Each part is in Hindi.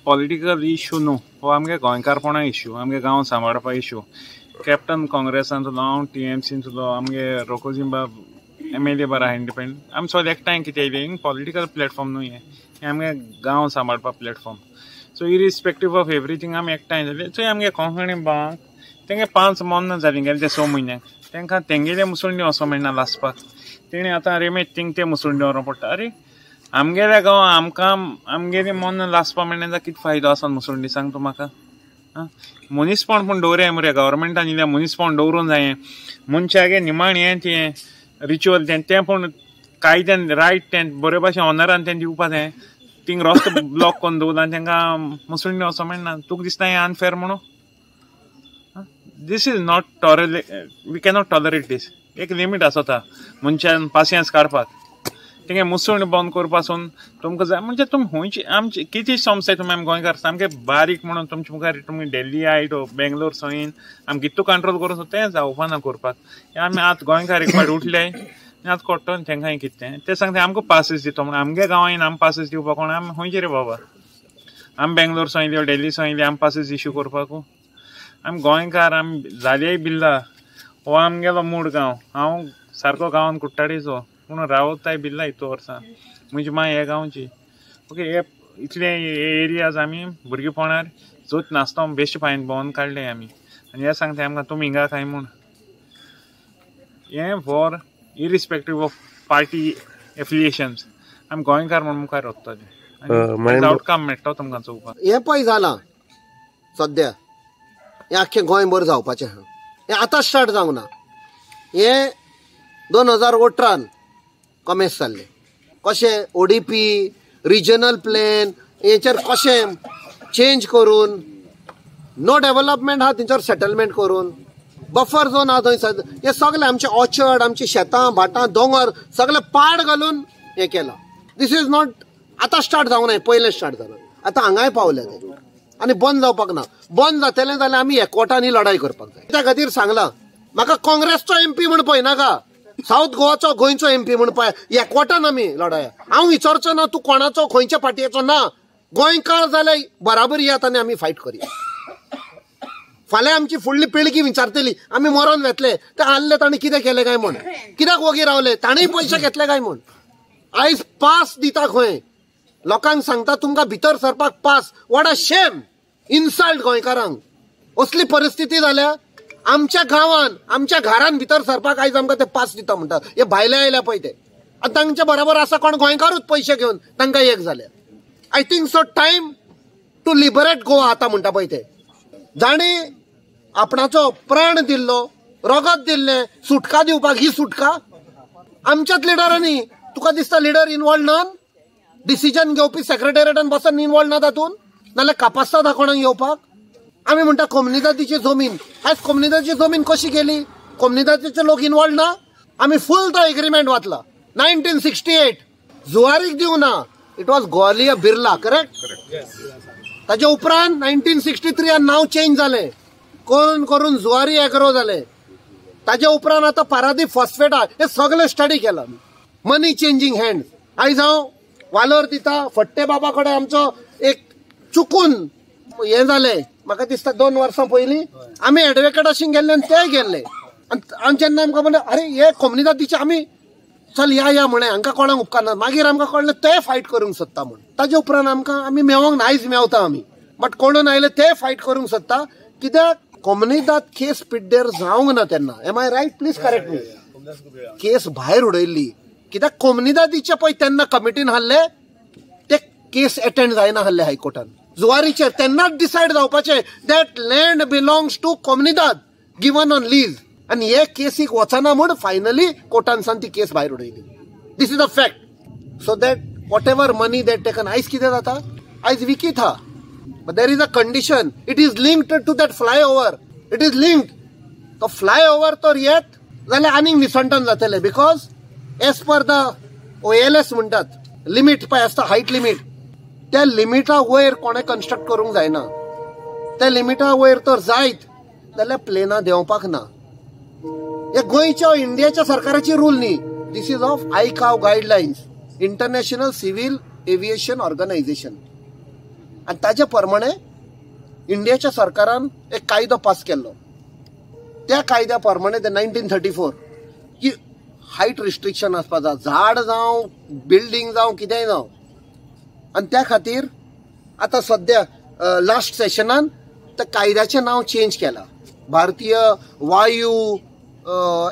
पॉलिटिकल इश्यू न्हू, हो आमगे गोंयकारपणा इश्यू, आमगे गांव सांबाळपा इश्यू. कॅप्टन काँग्रेसांतलो, हांव TMCंतलो, आमगे रोकोजिंबा MLA बरो आहा इंडिपेंडंट. आमी सगळे एकठांय कितें येयले, पॉलिटिकल प्लॅटफॉर्म न्हू हें आमगे गांव सांबाळपा platform. So irrespective of everything आमी एकठांय जाले. थंय आमगे कोंकणी भावांक तेंगे 5 मोन्नां जालीं गेले ते 6 म्हयन्याक. तांकां तेंगेले मुसुंडी वचो मेळना लासपाक. तेणी आतां रेमेत थिंग ते मुसुंडी व्हरों पडटा. अरे आमगेल्या गांव आमकां आमगेली मोन्नां लासपा मेळना जाल्यार कितें फायदो आसा मुसुंडी, सांग तूं म्हाका. मनीसपण पूण दवरया मरे, गव्हर्मेंटान इल्लें मनीसपण दवरूंक जायें. मनशागे निमाण हें तें रिच्युअल तें पूण कायद्यान रायट तें बरे भाशेन ऑनरान तें दिवपा जाय. थिंग रस्तो ब्लॉक करून दवरला आनी तांकां मुसुंडी वचो मेळना. तुका दिसता हें अनफेर म्हणून? This is not we cannot tolerate this. एक लिमीट आसता मनशान पासियन्स काडपाक. तेंगे मुसुंडी बंद करपासून तुमकां जाय म्हणजे तुमी खंयची आमची कितें समस्या तुमी आमी गोंयकार सामके बारीक म्हणून तुमचे मुखार तुमी दिल्ली आयट बेंगलोर सयन आमी कितू कंट्रोल करूं तें जावपा ना करपाक. आमी आतां गोंयकार एक फावट उठले आतां कोट्टो तेंकां कितें तें सांगता आमकां पासीस दिता म्हणून. आमगे गांवांत आमी पासीस दिवपाक कोण आमी खंयचे रे बाबा? आमी बेंगलोर सयली दिल्ली सयली आमी पासीस इश्यू करपाकू? आमी गोंयकार आमी जाले बिल्ला. हो आमगेलो मूळ गांव. हांव सारको गांवांत कुट्टाडीचो पूण रावताय बिल्ला इतू वर्सां. म्हजी माय हे गांवची. ओके, हे इतले एरियाज आमी भुरगेपणार जोत नासता बेश्ट फायन भोंवन काडले आमी. आनी हे सांगता आमकां तुमी हिंगा काय म्हूण. हें फॉर इरिस्पेक्टीव ऑफ पार्टी एफिलिएशन्स आमी गोंयकार म्हूण मुखार वतले. आउटकम मेळटा तुमकां चोवपाक. हें पळय जालां सद्या. हें आख्खें गोंयभर जावपाचें आहा. हें आतां स्टार्ट जावंक ना. हें 2018 कमेस जाल्लें. कशें ODP रिजनल प्लॅन हेचेर कशें चेंज करून नो डेव्हलपमेंट आहा थंयसर सेटलमेंट करून बफर झोन आहा थंय हे सगळे आमचे ऑर्चर्ड आमची शेतां भाटां दोंगर सगळे पाड घालून हें केलां. दीस इज नॉट आतां स्टार्ट जावंक ना, पयलें स्टार्ट जालां. आतां हांगाय पावलें तें आनी बंद जावपाक ना. बंद जातलें जाल्यार आमी एकवटांनी लढाई करपाक जाय. त्या खातीर सांगलां म्हाका काँग्रेसचो MP म्हूण पळय नाका, साऊथ गोवाचो गोंयचो MP म्हूण पळय. एकवटान आमी लढाया. हांव विचारचो ना तूं कोणाचो खंयच्या पार्टयेचो ना. गोंयकार जाल्यार बराबर येयात आनी आमी फायट करया. फाल्यां आमची फुडली पिळगी विचारतली आमी मरोन वेतले ते आहले ताणें कितें केलें काय म्हूण, कित्याक वोगी रावले, ताणेंय पयशे घेतले काय म्हूण. आयज पास दिता खंय, लोकांक सांगता तुमकां भितर सरपाक पास. वॉट अ शेम, इन्सल्ट गोंयकारांक. असली परिस्थिती जाल्या आमच्या गांवांत आमच्या घरान भितर सरपाक आयज आमकां ते पास दिता म्हणटा. हे भायले आयल्या पळय ते आतां तांच्या बरोबर आसा कोण गोंयकारूच पयशे घेवन तांकां एक जाले. I think so time to liberate Goa आतां म्हणटा पळय ते. जाणी आपणाचो प्राण दिल्लो, रगत दिल्लें, सुटका दिवपाक ही सुटका आमच्याच लिडरांनी. तुका दिसता लिडर इनवॉल्व ना? डिसिजन घेवपी सेक्रेटेरियेटान बसून इनवॉल्व ना तातूंत? नाल्यार कापासता कोणाक येवपाक? आमी म्हणटा कम्युनिदादीची जमीन. आयज कम्युनिदादीची जमीन कशी गेली? कम्युनिदादीचे लोक इनवॉल्व ना? आमी फुल तो एग्रीमेंट वाचला. 1968 जुवारीक दिवं ना. It was Gwalior Birla, correct? ताचे उपरांत 1963 नांव चेंज जालें करून जुवारी एग्रो जालें. ताचे उपरांत आतां पारादीप फॉस्फेटा. हे सगळे स्टडी केला. Money changing hand. आयज हांव वालोर दिता फट्टे बाबा कडेन आमचो एक चुकून हें जालें. म्हाका दिसता 2 वर्सां पयलीं आमी एडवोकेटाशीं गेल्ले आनी ते गेल्ले. आनी जेन्ना आमकां म्हणलें अरे हे कम्युनिदादीचे आमी चल या म्हणे हांकां कोणाक उपकारना. मागीर आमकां कळ्ळें ते फायट करूंक सोदता म्हूण. ताजे उपरांत आमी मेळोंक ना. आयज मेवता आमी बट कोणून आयले ते फायट करूंक सोदता. कित्याक कम्युनिदाद केस पिड्डेर जावंक ना तेन्ना. Am I right? Please correct me. Case भायर उडयल्ली कित्याक कम्युनिदादीचे पळय तेन्ना कमिटीन आहले ते केस अटेंड जायना आहले हायकोर्टान. जुवारीचेर तेन्नाच डिसायड जावपाचें दॅट लँड बिलोंग्स टू कम्युनिदाद गिवन ऑन लीज. आनी हे केसीक वचना म्हूण फायनली कोर्टान सान ती केस भायर उडयली. This is a fact. So that whatever money that taken. आयज कितें जाता? आयज विकीत आहा. But there is a condition. It is linked to that flyover. It is linked. तो फ्लायओव्हर तर येत जाल्यार आनीक विसंटन जातलें. Because as per the OLS म्हणटात लिमीट पळय आसता, हायट लिमीट, त्या लिमिटा वयर कोणें कन्स्ट्रक्ट करूंक जायना. त्या लिमिटा वयर तर जायत जाल्यार प्लेनां देंवपाक ना. हे गोंयच्या इंडियाच्या सरकाराची रूल न्ही. This is of ICAO guidelines, international civil aviation organisation. आणि ताजे प्रमाणे इंडियाच्या सरकारान एक कायदो पास केल्लो. त्या कायद्या प्रमाणे ते 1934 की हायट रिस्ट्रिक्शन आसपा जाय, झाड जावं बिल्डींग जावं कितेंय जावं. आणि त्या खातीर आता सध्या लास्ट सेशनान त्या कायद्याचें नाव चेंज केला, भारतीय वायू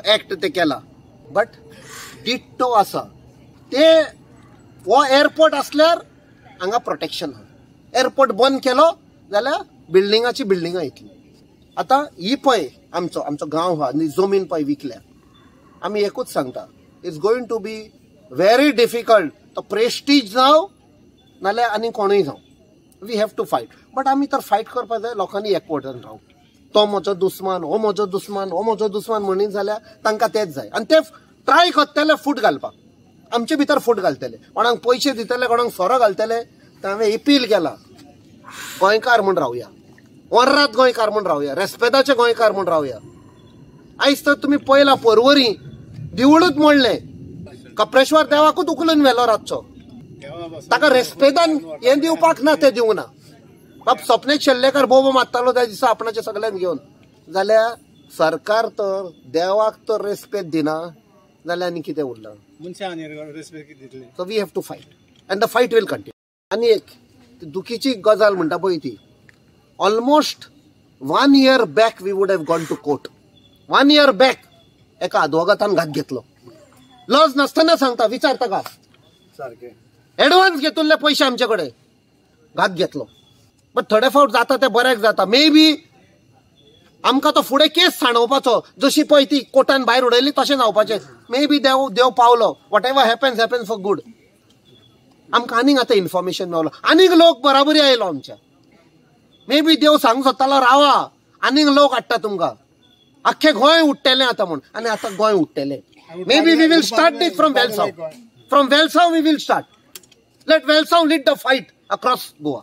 ऍक्ट ते केला. बट डिट्टो आसा ते हो एअरपोर्ट असल्यार हांगा प्रोटेक्शन आहा. एअरपोर्ट बंद केलो जाल्यार बिल्डिंगाची बिल्डिंगां येतली. आता ही पळय आमचो गांव हा आनी जमीन पळय विकल्या. आमी एकूच सांगता, it's going to be very difficult. तो प्रेस्टीज जावं नाल्यार आनी कोणूय जावं, we have to fight. But आमी तर फायट करपाक जाय लोकांनी एकवटान रावून. तो म्हजो दुस्मान, हो म्हजो दुस्मान, हो म्हजो दुस्मान म्हणीत जाल्यार तांकां तेच जाय. आनी ते ट्राय करतले फूट घालपाक, आमचे भितर फूट घालतले, कोणाक पयशे दितले, कोणाक सोरो घालतले. तर हांवें अपील केला, गोंयकार म्हूण रावया, वर्रात गोंयकार म्हूण रावया, रेस्पेदाचे गोंयकार म्हूण रावया. आयज तर तुमी पळयला पर्वरी देवूळच मोडलें, कपरेश्वर देवाकूच उखलून व्हेलो रातचो. ताका रेस्पेदान हें दिवपाक ना, ते दिवना. बाब सपनेश शेल्लेकर बोबो मारतालो त्या दिसा आपणाचे सगळ्यांक घेवन. जाल्यार सरकार तर देवाक तर रेस्पेद दिना जाल्यार आनी कितें उरलां. So we have to fight and the fight will continue. आनी एक दुखीची गजाल म्हणटा पळय ती, almost 1 year back we would have gone to court. 1 year back एका अद्वोगातान घात घेतलो. लज नासतना सांगता, विचार ताका, एडवान्स घेतिल्ले पयशे आमचे कडेन घात घेतलो. बट थोडे फावट जाता ते बऱ्याक जाता. मे बी आमकां तो फुडें केस सांडोवपाचो, जशी पळय ती कोर्टान भायर उडयली तशें जावपाचें. मे बी देव पावलो, whatever happens for good. आमकां आनीक आतां इन्फॉर्मेशन मेवलो, आनीक लोक बराबरी आयलो आमच्या. मे बी देव सांगू सोदतालो रावा, आनीक लोक हाडटा तुमकां. आख्खें गोंय उठ्ठेलें आतां म्हूण. आनी आतां गोंय उठ्ठेलें. May be we will start it from Velsao. From Velsao we will start. Let Velsao lead the fight across Goa.